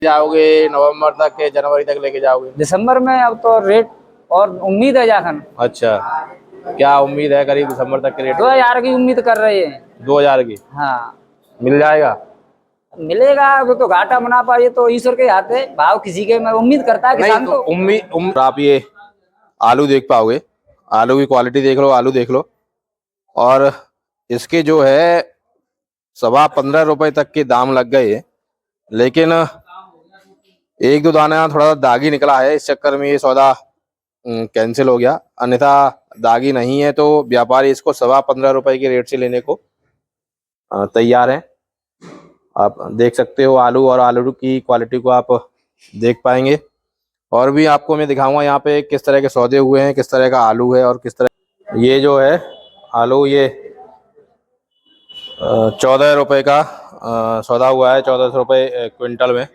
जाओगे नवंबर तक के जनवरी तक लेके जाओगे? दिसंबर में अब तो रेट और उम्मीद है जाखन। अच्छा, क्या उम्मीद है करीब दिसंबर तक के रेट? 2000 की उम्मीद कर रहे हैं। 2000 की हाँ मिल जाएगा? मिलेगा, वो तो घाटा मुनाफा ये तो ईश्वर के हाथ है। भाव किसी के मैं उम्मीद करता है नहीं किसान तो तो आप ये आलू देख पाओगे, आलू की क्वालिटी देख लो, आलू देख लो। और इसके जो है 15.25 रुपए तक के दाम लग गए हैं, लेकिन एक दो दाना थोड़ा सा दागी निकला है, इस चक्कर में ये सौदा कैंसिल हो गया। अन्यथा दागी नहीं है तो व्यापारी इसको 15.25 रुपए के रेट से लेने को तैयार है। आप देख सकते हो आलू, और आलू की क्वालिटी को आप देख पाएंगे। और भी आपको मैं दिखाऊंगा यहाँ पे किस तरह के सौदे हुए हैं, किस तरह का आलू है और किस तरह। ये जो है आलू, ये 14 रुपए का सौदा हुआ है, 1400 रुपये क्विंटल में।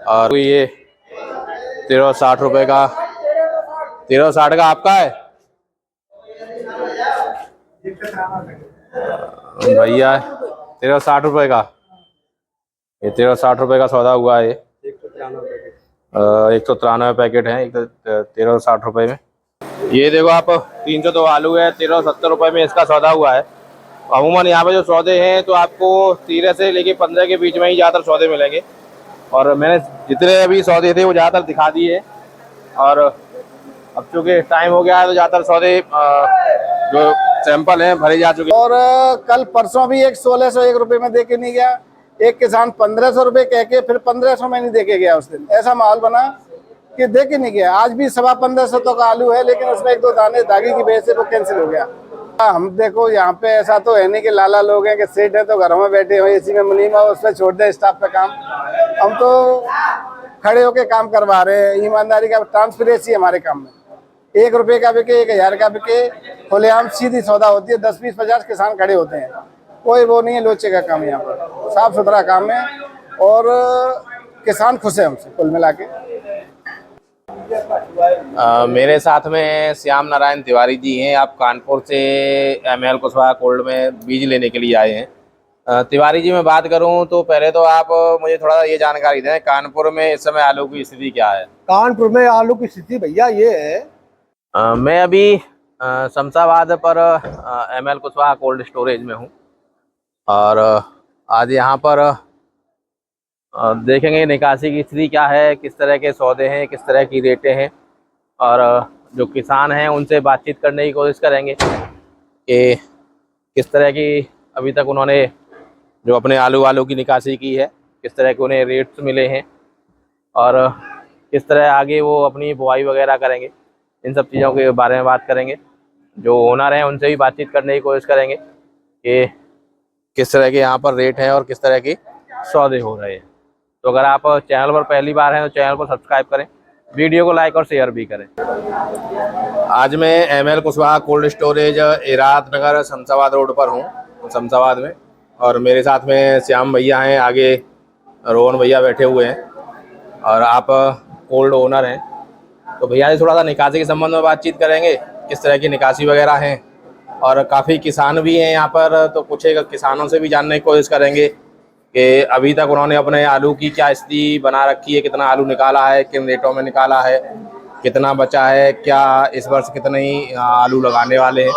और ये 1360 रुपए का, 1360 का आपका है भैया? 1360 रुपए का, ये 1360 रुपए का सौदा हुआ है। 193 पैकेट है 1360 रुपए में। ये देखो आप, 302 आलू है, 1370 रुपए में इसका सौदा हुआ है। अमूमन यहाँ पे जो सौदे हैं तो आपको 13 से लेके 15 के बीच में ही ज़्यादातर सौदे मिलेंगे। और मैंने जितने अभी सौदे थे वो ज़्यादातर दिखा दिए। और अब चूँकि टाइम हो गया है तो ज़्यादातर सौदे जो सैंपल हैं भरे जा चुके। और कल परसों भी एक 1601 रुपये में दे के नहीं गया, एक किसान 1500 रुपये कह के फिर 1500 में नहीं दे के गया। उस दिन ऐसा माहौल बना कि दे के नहीं गया। आज भी 1550 तो का आलू है, लेकिन उसमें एक दो दाने दागी की वजह से वो कैंसिल हो गया। हम देखो यहाँ पे ऐसा तो है नहीं कि लाला लोग हैं कि सेठ है तो घरों में बैठे हो एसी में मुनीमा उसमें छोड़ दे स्टाफ पे काम। हम तो खड़े होके काम करवा रहे हैं, ईमानदारी का ट्रांसपेरेंसी हमारे काम में। 1 रुपये का बिके, 1000 का बिके, खुलेआम सीधी सौदा होती है। 10 20 50 किसान खड़े होते हैं, कोई वो नहीं है लोचे का काम। यहाँ पर साफ सुथरा काम है और किसान खुश है हमसे कुल मिला के। मेरे साथ में श्याम नारायण तिवारी जी हैं। आप कानपुर से ML कुशवाहा कोल्ड में बीज लेने के लिए आए हैं। तिवारी जी, मैं बात करूं तो पहले तो आप मुझे थोड़ा ये जानकारी दें, कानपुर में इस समय आलू की स्थिति क्या है? कानपुर में आलू की स्थिति भैया ये है, मैं अभी शमशाबाद पर ML कुशवाहा कोल्ड स्टोरेज में हूं। और आज यहाँ पर देखेंगे निकासी की स्थिति क्या है, किस तरह के सौदे हैं, किस तरह की रेटें हैं। और जो किसान हैं उनसे बातचीत करने की कोशिश करेंगे कि किस तरह की अभी तक उन्होंने जो अपने आलू की निकासी की है, किस तरह के उन्हें रेट्स मिले हैं और किस तरह आगे वो अपनी बुआई वगैरह करेंगे। इन सब चीज़ों के बारे में बात करेंगे। जो ओनर हैं उनसे भी बातचीत करने की कोशिश करेंगे कि किस तरह के यहाँ पर रेट हैं और किस तरह के सौदे हो रहे हैं। तो अगर आप चैनल पर पहली बार हैं तो चैनल को सब्सक्राइब करें, वीडियो को लाइक और शेयर भी करें। आज मैं ML कुशवाहा कोल्ड स्टोरेज इराद नगर शमशाबाद रोड पर हूँ, शमशाबाद में। और मेरे साथ में श्याम भैया हैं, आगे रोहन भैया बैठे हुए हैं और आप कोल्ड ओनर हैं। तो भैया से थोड़ा सा निकासी के संबंध में बातचीत करेंगे, किस तरह की निकासी वगैरह हैं। और काफ़ी किसान भी हैं यहाँ पर, तो कुछ एक किसानों से भी जानने की कोशिश करेंगे कि अभी तक उन्होंने अपने आलू की क्या स्थिति बना रखी है, कितना आलू निकाला है, किन रेटों में निकाला है, कितना बचा है, क्या इस वर्ष कितने ही आलू लगाने वाले हैं।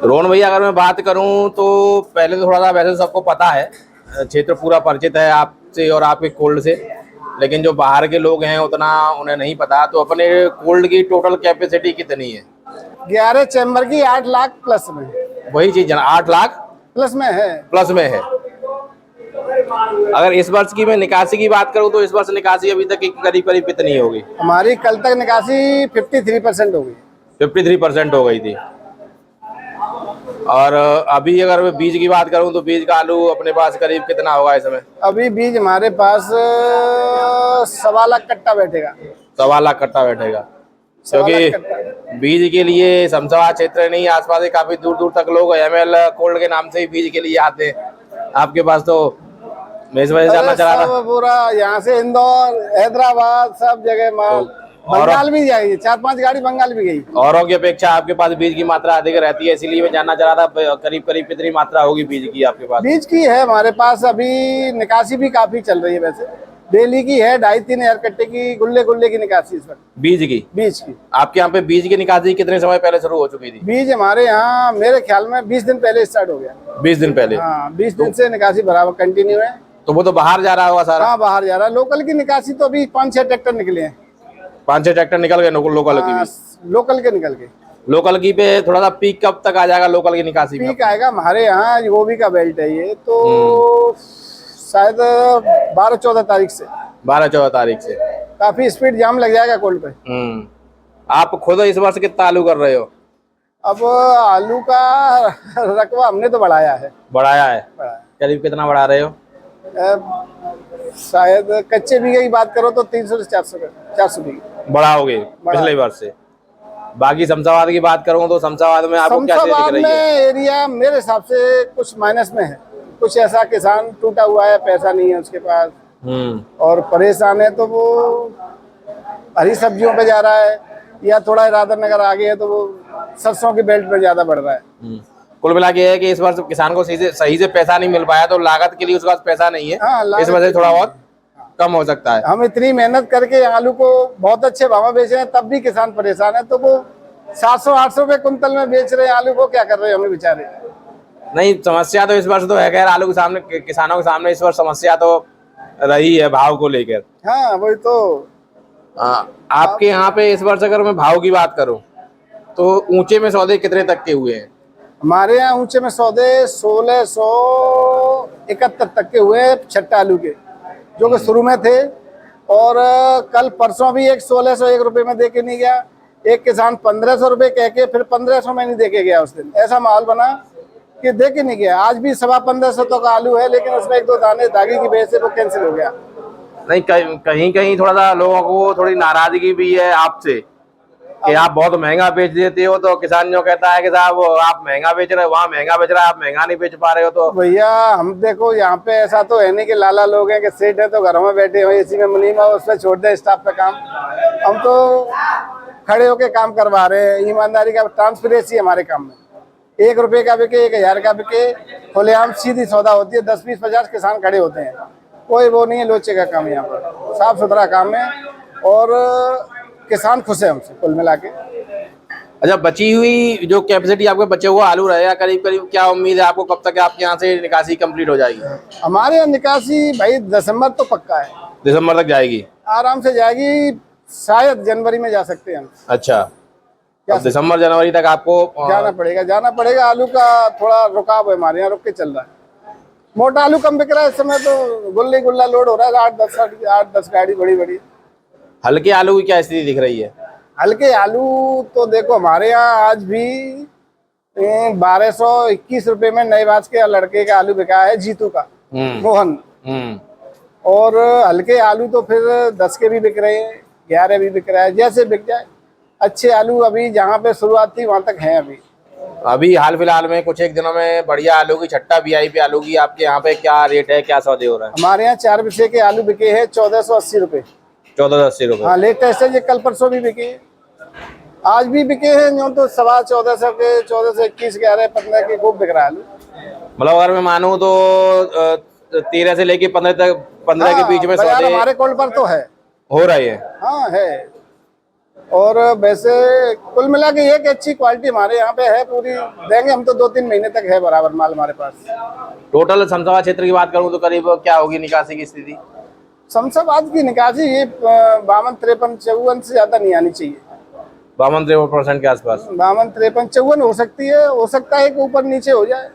रोहन भैया, अगर मैं बात करूं तो पहले तो थोड़ा सा, वैसे सबको पता है, क्षेत्र पूरा परिचित है आपसे और आपके कोल्ड से, लेकिन जो बाहर के लोग हैं उतना उन्हें नहीं पता। तो अपने कोल्ड की टोटल कैपेसिटी कितनी है? 11 चैम्बर की 8 लाख प्लस में। वही चीज 8 लाख प्लस में है। प्लस में है। अगर इस वर्ष की मैं निकासी की बात करूं तो इस वर्ष निकासी अभी तक करीब करीब कितनी होगी? हमारी कल तक निकासी 53% हो गई। 53% हो गई थी। और अभी अगर मैं बीज की बात करूं तो बीज का आलू अपने पास करीब कितना होगा इस समय? अभी बीज हमारे पास 1.25 लाख कट्टा बैठेगा। 1.25 लाख कट्टा बैठेगा, क्योंकि बीज के लिए शमशाबाद क्षेत्र नहीं, आसपास के काफी दूर दूर तक लोग ML कोल्ड के नाम से ही बीज के लिए आते हैं आपके पास। तो मैं इस वजह से जानना चाह रहा था, पूरा यहाँ से इंदौर, हैदराबाद, सब जगह माल। बंगाल भी जाएगी, 4-5 गाड़ी बंगाल भी गई। औरों की अपेक्षा आपके पास बीज की मात्रा अधिक रहती है, इसीलिए मैं जानना चाह रहा था करीब करीब कितनी मात्रा होगी बीज की आपके पास। बीज की है हमारे पास अभी निकासी भी काफी चल रही है, वैसे डेली की है 2.5-3 हजार कट्टे की गुल्ले की निकासी इस वक्त। बीज की आपके यहाँ पे बीज की निकासी कितने समय पहले शुरू हो चुकी थी? बीज हमारे यहाँ मेरे ख्याल में 20 दिन पहले स्टार्ट हो गया। 20 दिन पहले? हाँ, 20 दिन से निकासी बराबर कंटिन्यू है। तो वो तो बाहर जा रहा होगा सारा? हाँ, बाहर जा रहा है। लोकल की निकासी तो अभी 5-6 ट्रैक्टर निकले हैं। 5-6 ट्रैक्टर निकल गए लोकल की भी? लोकल के निकल गए। लोकल की पे थोड़ा सा पीक कब तक आ जाएगा लोकल की निकासी में? पीक आएगा हमारे यहाँ गोभी का बेल्ट है ये तो शायद 12-14 तारीख से। 12-14 तारीख से काफी स्पीड जाम लग जाएगा कोल्ड पे। आप खुद इस वर्ष कितना आलू कर रहे हो? अब आलू का रकबा हमने तो बढ़ाया है। बढ़ाया है? करीब कितना बढ़ा रहे हो? शायद कच्चे बीघे की बात करो तो 300 से 400 बीघे बढ़ाओगे पिछले वर्ष से। बाकी शमशाबाद की बात करूँ तो शमशाबाद में आपको क्या शमशाबाद दिख रही में है? एरिया मेरे हिसाब से कुछ माइनस में है। कुछ ऐसा किसान टूटा हुआ है, पैसा नहीं है उसके पास और परेशान है, तो वो हरी सब्जियों पे जा रहा है, या थोड़ा राधा नगर आगे है तो वो सरसों की बेल्ट पे ज्यादा बढ़ रहा है। कुल मिला के है कि इस वर्ष किसान को सही से पैसा नहीं मिल पाया, तो लागत के लिए उसके पास पैसा नहीं है। हाँ, इस वजह से थोड़ा बहुत कम हो सकता है। हम इतनी मेहनत करके आलू को बहुत अच्छे भाव में बेच रहे हैं, तब भी किसान परेशान है, तो वो 700-800 रुपए कुंतल में बेच रहे हैं आलू को। क्या कर रहे हैं हमें बेचारे? नहीं, समस्या तो इस वर्ष तो है खैर आलू के सामने, किसानों के सामने इस वर्ष समस्या तो रही है भाव को लेकर। हाँ, वही तो। आपके यहाँ पे इस वर्ष अगर मैं भाव की बात करूं तो ऊंचे में सौदे कितने तक के हुए हैं? हमारे यहाँ ऊंचे में सौदे 1671 तक के हुए छट्टा आलू के, जो कि शुरू में थे। और कल परसों भी एक 1601 रुपए में दे के नहीं गया। एक किसान 1500 रुपए कह के फिर 1500 में नहीं दे के गया उस दिन। ऐसा माहौल बना कि दे के नहीं गया। आज भी 1550 तो का आलू है, लेकिन उसमें 1-2 दाने दागी की वजह से वो कैंसिल हो गया। नहीं, कहीं कहीं थोड़ा सा लोगों को थोड़ी नाराजगी भी है आपसे कि आप बहुत महंगा बेच देते हो, तो किसान जो कहता है कि साहब आप महंगा बेच रहे हो, वहाँ महंगा बेच रहा है, आप महंगा नहीं बेच पा रहे हो। तो भैया हम देखो यहाँ पे ऐसा तो है नहीं कि लाला लोग हैं कि सेठ है तो घरों में बैठे हो एसी में मुनीम है, उस पर छोड़ दे स्टाफ पे काम। हम तो खड़े होके काम करवा रहे हैं। ईमानदारी का ट्रांसपेरेंसी हमारे काम में। 1 रुपए का बिके, 1000 का बिके, खुलेआम सीधी सौदा होती है। 10-20-50 किसान खड़े होते हैं, कोई वो नहीं है लोचे का काम। यहाँ पर साफ सुथरा काम है और किसान खुश है हमसे कुल मिला के। अच्छा, बची हुई जो कैपेसिटी आपके बचे हुआ आलू रहेगा करीब करीब, क्या उम्मीद है आपको कब तक आपके यहाँ से निकासी कंप्लीट हो जाएगी? हमारे यहाँ निकासी भाई दिसंबर तो पक्का है। दिसंबर तक जाएगी? आराम से जाएगी, शायद जनवरी में जा सकते हैं हम। अच्छा, अब दिसंबर जनवरी तक आपको जाना पड़ेगा। आलू का थोड़ा रुकाव है हमारे यहाँ, रुक के चल रहा है। मोटा आलू कम बिक रहा है इस समय, तो गुल्ला लोड हो रहा है। 8-10 गाड़ी बड़ी। हल्के आलू की क्या स्थिति दिख रही है? हल्के आलू तो देखो हमारे यहाँ आज भी 1221 रुपए में नए बाज के लड़के का आलू बिका है, जीतू का, मोहन। और हल्के आलू तो फिर 10 के भी बिक रहे हैं, 11 भी बिक रहा है, जैसे बिक जाए। अच्छे आलू अभी जहाँ पे शुरुआत थी वहां तक है। अभी हाल फिलहाल में कुछ एक दिनों में बढ़िया आलू की छट्टा VIP आलू की आपके यहाँ पे क्या रेट है, क्या सौदे हो रहा है? हमारे यहाँ 4 विषय के आलू बिके हैं 1480 रुपए। 1480 रुपए? हाँ, लेटेस्ट है, ये कल परसों भी बिके, आज भी बिके हैं। जो तो 1450 के, 1421 के, 15 के खूब बिक रहा है आलू। मतलब अगर मैं मानूं तो 13 से लेके 15 तक, 15 के बीच में सौदे हमारे कोल्ड पर तो है, हो रहे हैं। हाँ है। और वैसे कुल मिला के एक अच्छी क्वालिटी हमारे यहाँ पे है, पूरी देंगे हम तो 2-3 महीने तक है बराबर माल हमारे पास। टोटल शमशाबाद क्षेत्र की बात करूं तो करीब क्या होगी निकासी की स्थिति? शमशाबाद की निकासी ये 52-53-54 से ज्यादा नहीं आनी चाहिए। 52-53% के आसपास? 52-53-54 हो सकती है, हो सकता है कि ऊपर नीचे हो जाए।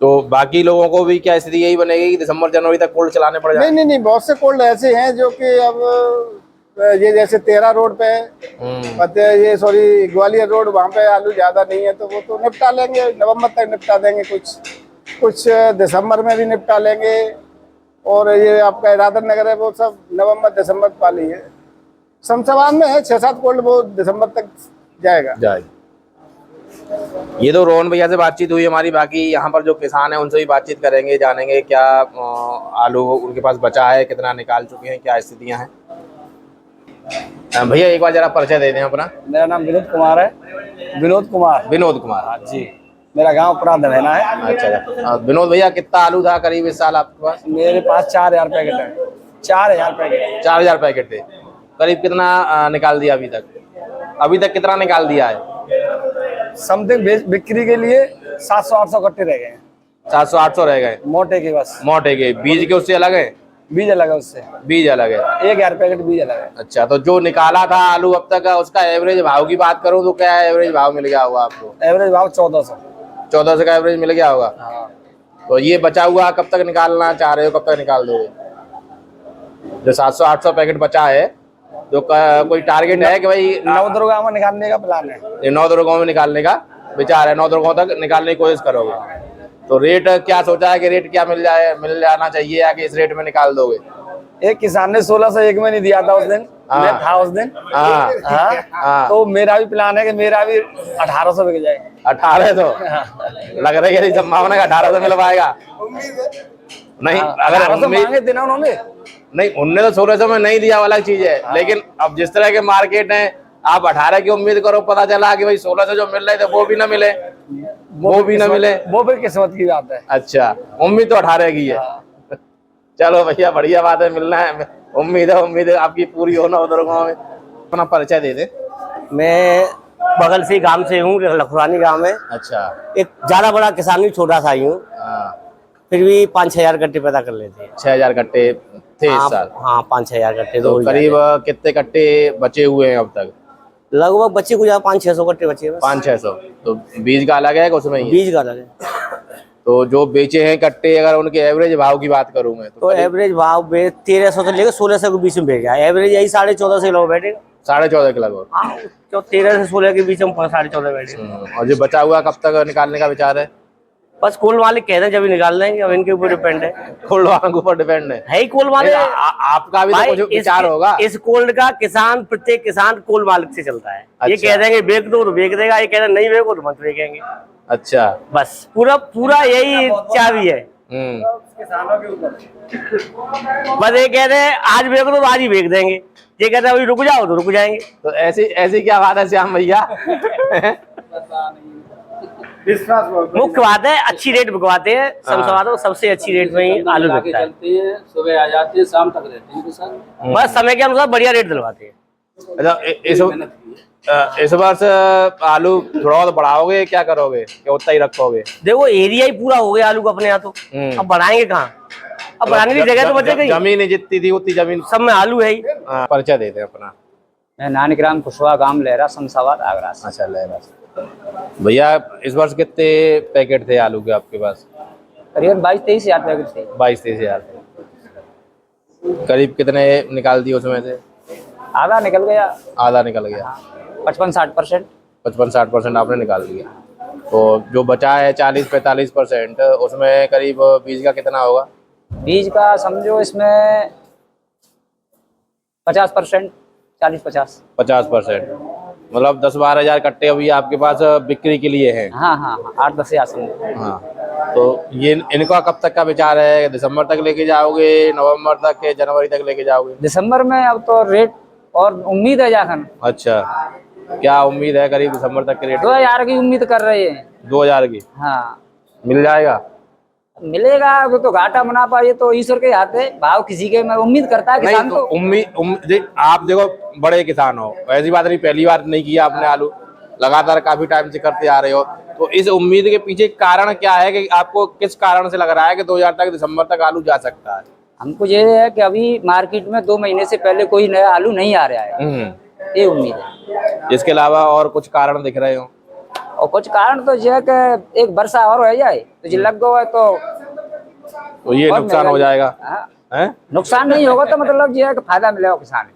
तो बाकी लोगों को भी क्या स्थिति यही बनेगी कि दिसंबर जनवरी तक कोल्ड चलाने पड़ जाए? नहीं, बहुत से कोल्ड ऐसे हैं जो कि अब ये जैसे 13 रोड पे ये सॉरी ग्वालियर रोड, वहाँ पे आलू ज्यादा नहीं है, तो वो तो निपटा लेंगे, नवंबर तक निपटा देंगे। कुछ दिसंबर में भी निपटा लेंगे। और ये आपका राधा नगर है, वो सब नवंबर-दिसंबर वाली है। शमशाबाद में है 6-7 कोल्ड, वो दिसंबर तक जाएगा। ये तो रोहन भैया से बातचीत हुई हमारी। बाकी यहाँ पर जो किसान है उनसे भी बातचीत करेंगे, जानेंगे क्या आलू उनके पास बचा है, कितना निकाल चुके हैं, क्या स्थितियाँ हैं। भैया एक बार जरा परिचय दे दें अपना। मेरा नाम विनोद कुमार है। विनोद कुमार। विनोद कुमार। हाँ जी। मेरा गांव पुरा दलहना है। अच्छा। विनोद भैया कितना आलू था करीब इस साल आपके पास? मेरे पास 4000 पैकेट है। 4000 पैकेट। 4000 पैकेट थे। करीब कितना निकाल दिया अभी तक? अभी तक कितना निकाल दिया है? समथिंग बिक्री के लिए 700-800 कट्टे रह गए। 700-800 रह गए मोटे के बस। मोटे के बीज के उससे अलग है? बीज अलग है उससे। बीज अलग है। 1000 पैकेट बीज अलग है। अच्छा, तो जो निकाला था आलू अब तक उसका एवरेज भाव की बात करूं तो क्या एवरेज भाव मिल गया होगा आपको? एवरेज भाव 1400। 1400 का एवरेज मिल गया होगा। हाँ। तो ये बचा हुआ कब तक निकालना चाह रहे हो, कब तक निकाल दोगे? जो 700-800 पैकेट बचा है तो कोई टारगेट है कि भाई 9 दुर्गा में निकालने का प्लान है। ये 9 दुर्गाओं में निकालने का विचार है? 9 दुर्गाओं तक निकालने की कोशिश करोगे? तो रेट क्या सोचा है कि रेट क्या मिल जाना चाहिए या कि इस रेट में निकाल दोगे? एक किसान ने 1601 में नहीं दिया था उस दिन। हाँ। मैं था उस दिन। हाँ। हाँ। हाँ। तो मेरा भी प्लान है कि मेरा भी 1800 बिक जाए। 1800 लग रही है संभावना का 1800 मिल पाएगा? नहीं, अगर 1800 मांगे थे ना उन्होंने। नहीं, उनने तो 1600 में नहीं दिया वाला चीज है। लेकिन अब जिस तरह के मार्केट है आप 18 की उम्मीद करो, पता चला कि भाई 1600 जो मिल रहे थे वो भी ना मिले, वो भी ना मिले। वो भी किस्मत की बात है। अच्छा, उम्मीद तो 18 की है। चलो भैया बढ़िया बात है, मिलना है। उम्मीद है आपकी पूरी हो ना उधर गाँव में। अपना परिचय दे दे। मैं बगल से गांव से हूँ, लखुरानी गांव में। अच्छा। एक ज्यादा बड़ा किसान नहीं, छोटा सा ही हूँ। हाँ। फिर भी 5-6 हजार कट्टे पैदा कर लेते हैं। 6000 कट्टे थे इस साल? हाँ 5-6 हजार कट्टे तो तो करीब कितने कट्टे बचे हुए हैं अब तक? लगभग बच्चे को 500-600 कट्टे बचे हैं बस। 500-600। तो बीज का अलग है कि उसमें ही है? बीज का अलग है। तो जो बेचे हैं कट्टे, अगर उनके एवरेज भाव की बात करूं मैं तो एवरेज भाव 1300 से लेकर 1600 के बीच में बेच गया। एवरेज यही 14.5 से लोग बैठेगा। 14.5 के लगभग। हाँ, तो 13 से 16 के बीच में 14.5 बैठेगा। और जो बचा हुआ कब तक निकालने का विचार है? बस कोल मालिक कहते हैं जब निकाल लेंगे, अब इनके ऊपर डिपेंड है। कोल्ड वालों के ऊपर डिपेंड है ही कोल मालिक। आपका भी तो कुछ विचार होगा। इस कोल्ड का किसान, प्रत्येक किसान कोल मालिक से चलता है। ये अच्छा। कह देंगे बेच दो तो बेच देगा, ये कह देंगे नहीं बेचो तो मत बेचेंगे। अच्छा। बस पूरा यही चाबी है। बस ये कहते हैं आज बेच दो तो आज ही बेच देंगे, ये कहते हैं अभी रुक जाओ तो रुक जाएंगे। तो ऐसी क्या बात है श्याम भैया? मुख्य बात है अच्छी रेट बिकवाते हैं। समझो सबसे अच्छी रेट में ही आलू बिकता है। सुबह आ जाते हैं, शाम तक रहते हैं किसान। बस समय के अनुसार बढ़िया रेट दिलवाते हैं। अच्छा, इस वर्ष आलू थोड़ा बहुत बढ़ाओगे, क्या करोगे, क्या उतना ही रखोगे? देखो एरिया ही पूरा हो गया आलू का अपने यहाँ, तो अब बढ़ाएंगे कहाँ? अब बढ़ाने की जगह तो बचेगी। जमीन जितनी थी उतनी जमीन सब में आलू है ही। परिचय देते हैं अपना। मैं नानग्राम कुशवा, गांव लहरा, शमशाबाद, आगरा से। अच्छा, लहरा से। भैया इस वर्ष कितने पैकेट थे आलू के आपके पास? करीबन 22-23 हजार पैकेट थे। 22-23 हजार। करीब कितने निकाल दिए उसमें से? आधा निकल गया। आधा निकल गया। 55-60%। 55-60% आपने निकाल दिया। तो जो बचा है 40-45%, उसमें करीब बीज का कितना होगा? बीज का समझो इसमें 50%, 40-50। 50%। मतलब 10-12 हजार कट्टे अभी आपके पास बिक्री के लिए हैं। हाँ हाँ हाँ, 8-10 हजार समझो। हाँ, तो ये इनका कब तक का विचार है? दिसंबर तक लेके जाओगे, नवंबर तक के, जनवरी तक लेके जाओगे? दिसंबर में अब तो रेट और उम्मीद है जाखन। अच्छा, क्या उम्मीद है? करीब दिसंबर तक के रेट 2000 की उम्मीद कर रहे हैं। 2000 की? हाँ, मिल जाएगा? मिलेगा। वो तो घाटा मुनाफा ये तो ईश्वर के हाथ है। भाव किसी के मैं उम्मीद करता है किसान। नहीं, तो उम्मीद आप देखो बड़े किसान हो, ऐसी बात नहीं, पहली बार नहीं किया आपने आलू, लगातार काफी टाइम से करते आ रहे हो। तो इस उम्मीद के पीछे कारण क्या है कि आपको किस कारण से लग रहा है कि 2000 तक, दिसंबर तक आलू जा सकता है? हमको ये है कि अभी मार्केट में 2 महीने से पहले कोई नया आलू नहीं आ रहा है, ये उम्मीद है। इसके अलावा और कुछ कारण दिख रहे हो? और कुछ कारण तो यह है कि एक वर्षा और हो जाए तो जो लग गया है तो ये नुकसान हो जाएगा। हाँ। नुकसान नहीं होगा तो मतलब ये है कि फायदा मिलेगा किसान।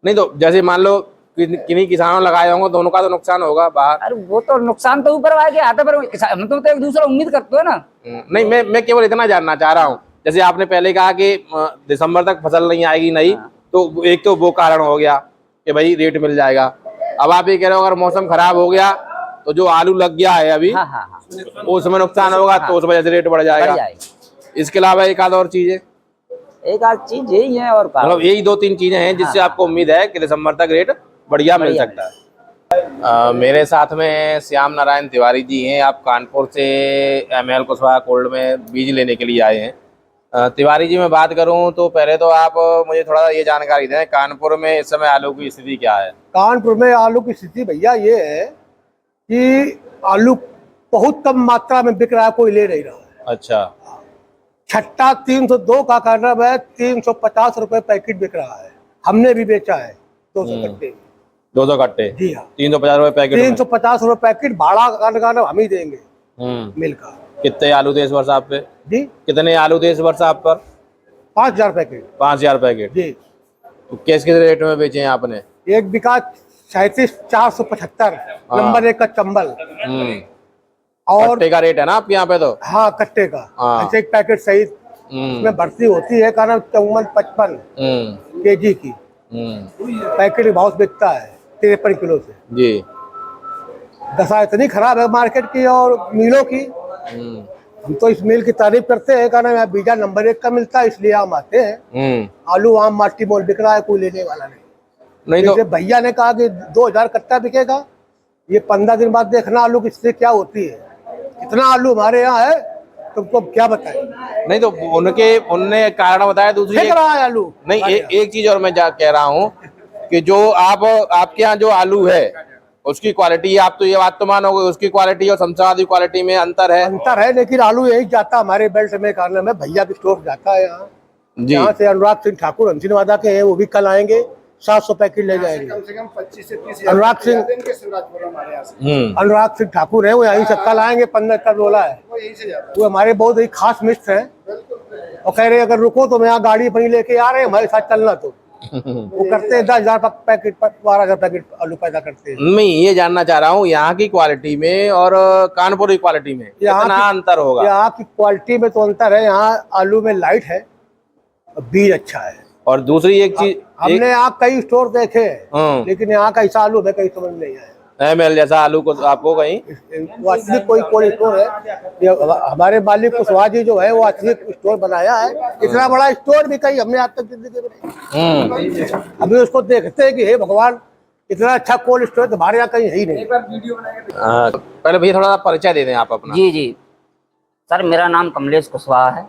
नहीं, तो जैसे मान लो किन्हीं किसानों लगाए होंगे तो उनका तो नुकसान होगा बाहर। अरे वो तो नुकसान तो ऊपर वाले के हाथ पर, हम तो एक दूसरा उम्मीद करते हो ना। नहीं, मैं केवल इतना जानना चाह रहा हूँ, जैसे आपने पहले कहा कि दिसंबर तक फसल नहीं आएगी, नहीं तो एक तो वो कारण हो गया कि भाई रेट मिल जाएगा। अब आप ये कह रहे हो अगर मौसम खराब हो गया तो जो आलू लग गया है अभी, उसमें नुकसान होगा, तो उस वजह से रेट बढ़ जाएगा। इसके अलावा एक आध और चीज है? एक आध चीज यही है और का मतलब यही 2-3 चीजें हैं जिससे आपको उम्मीद है कि दिसंबर तक रेट बढ़िया मिल सकता है। मेरे साथ में श्याम नारायण तिवारी जी हैं। आप कानपुर से ML कुशवाहा कोल्ड में बीज लेने के लिए आए हैं। तिवारी जी मैं बात करूं तो पहले तो आप मुझे थोड़ा ये जानकारी दें, कानपुर में इस समय आलू की स्थिति क्या है? कानपुर में आलू की स्थिति भैया ये है कि आलू बहुत कम मात्रा में बिक रहा है, कोई ले नहीं रहा है। अच्छा। छट्टा 302 का कारण है, 350 रुपए पैकेट बिक रहा है। हमने भी बेचा है 200 कट्टे। 200 कट्टे? जी हाँ। 350 रुपए पैकेट? 350 रुपए पैकेट भाड़ा का हम ही देंगे मिल का। कितने आलू थे इस वर्ष आप पे? जी कितने आलू थे इस वर्ष आप पर? 5000 पैकेट। 5000 पैकेट? जी। तो किस रेट में बेचे हैं आपने? एक बिका 37,475 नंबर 1 का चंबल। और कट्टे का रेट है ना आपके यहाँ पे? तो हाँ कट्टे का। हाँ। ऐसे एक पैकेट सही में भर्ती होती है कारण 54-55 केजी की पैकेट भाव बिकता है 53 किलो से। जी। दशा इतनी खराब है मार्केट की और मिलों की। हम तो इस मिल की तारीफ करते हैं कारण यहाँ बीजा नंबर 1 का मिलता है, इसलिए हम आते हैं। आलू आम माटी मोल बिक रहा है, कोई लेने वाला नहीं। तो जैसे भैया ने कहा कि 2000 कट्टा बिकेगा, ये 15 दिन बाद देखना आलू की स्थिति क्या होती है। इतना आलू हमारे यहाँ है तुमको क्या बताएं। नहीं तो उनने कारण बताया। दूसरी बिक रहा है आलू नहीं, एक चीज और मैं कह रहा हूँ कि जो आपके यहाँ जो आलू है उसकी क्वालिटी, आप तो ये बात तो मानोगे, उसकी क्वालिटी और शमशाबाद की क्वालिटी में अंतर है। लेकिन आलू यही जाता हमारे बेल्ट में कारण में भैया की स्टोर जाता है यहाँ। यहाँ से अनुराग सिंह ठाकुर हंसीनवादा के हैं, वो भी कल आएंगे, 700 पैकेट ले जाएंगे। कम से कम 25 से 30 अनुराग सिंह ठाकुर है, वो यहीं से कल आएंगे। 15 का बोला है, वो हमारे बहुत ही खास मित्र हैं। और कह रहे अगर रुको तो मैं यहाँ गाड़ी अपनी लेके आ रहे हैं, हमारे साथ चलना। तो वो करते हैं 10,000 पैकेट 12,000 पैकेट आलू पैदा करते हैं। मैं ये जानना चाह रहा हूँ यहाँ की क्वालिटी में और कानपुर की क्वालिटी में कितना अंतर होगा? यहाँ की क्वालिटी में तो अंतर है। यहाँ आलू में लाइट है, बीज अच्छा है। और दूसरी एक चीज, हमने यहाँ कई स्टोर देखे हैं, लेकिन यहाँ का ऐसा आलू में कहीं समझ नहीं आया। ML जैसा आलू को आपको कहीं वास्तविक कोई स्टोर है? हमारे मालिक कुशवाहा जी जो है वो वास्तविक स्टोर बनाया है। इतना बड़ा स्टोर भी कहीं हमने आज तक जिंदगी में नहीं। अभी उसको देखते हैं कि हे भगवान, इतना अच्छा कोल्ड स्टोर हमारे यहाँ कहीं है ही नहीं। पहले भैया थोड़ा परिचय दे दें आप अपना। जी सर, मेरा नाम कमलेश कुशवाहा है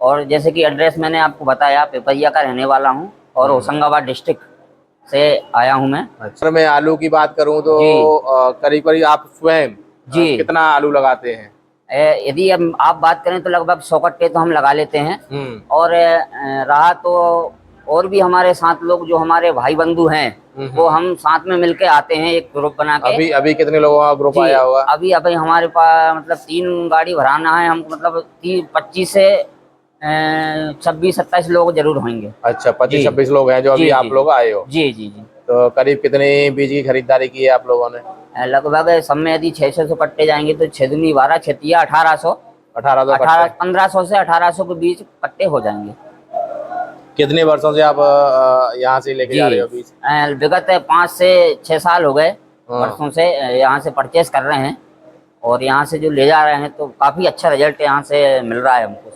और जैसे कि एड्रेस मैंने आपको बताया, पिपरिया का रहने वाला हूँ और होशंगाबाद डिस्ट्रिक्ट से आया हूँ मैं। अच्छा, मैं आलू की बात करूँ तो करीब करीब आप स्वयं कितना आलू लगाते हैं? यदि आप बात करें तो लगभग 100 कट्टे तो हम लगा लेते हैं। और रहा तो और भी हमारे साथ लोग जो हमारे भाई बंधु हैं वो हम साथ में मिलके आते हैं, एक ग्रुप बना के। अभी कितने लोगों का ग्रुप आया होगा? अभी हमारे पास मतलब 3 गाड़ी भराना है हमको, मतलब 25 से 26-27 लोग जरूर होंगे। अच्छा, 25-26 लोग हैं जो अभी आप लोग आए हो? जी। तो करीब कितने बीज की खरीदारी की है आप लोगों ने? लगभग सब में यदि 600 कट्टे जाएंगे तो 6 दूनी 12, 6 1800 1500 से 1800 के बीच कट्टे हो जाएंगे। कितने वर्षों से आप यहाँ से लेके जा रहे हो बीज? विगत 5 से 6 साल हो गए वर्षों से यहाँ से परचेस कर रहे हैं और यहाँ से जो ले जा रहे हैं तो काफी अच्छा रिजल्ट यहाँ से मिल रहा है हमको।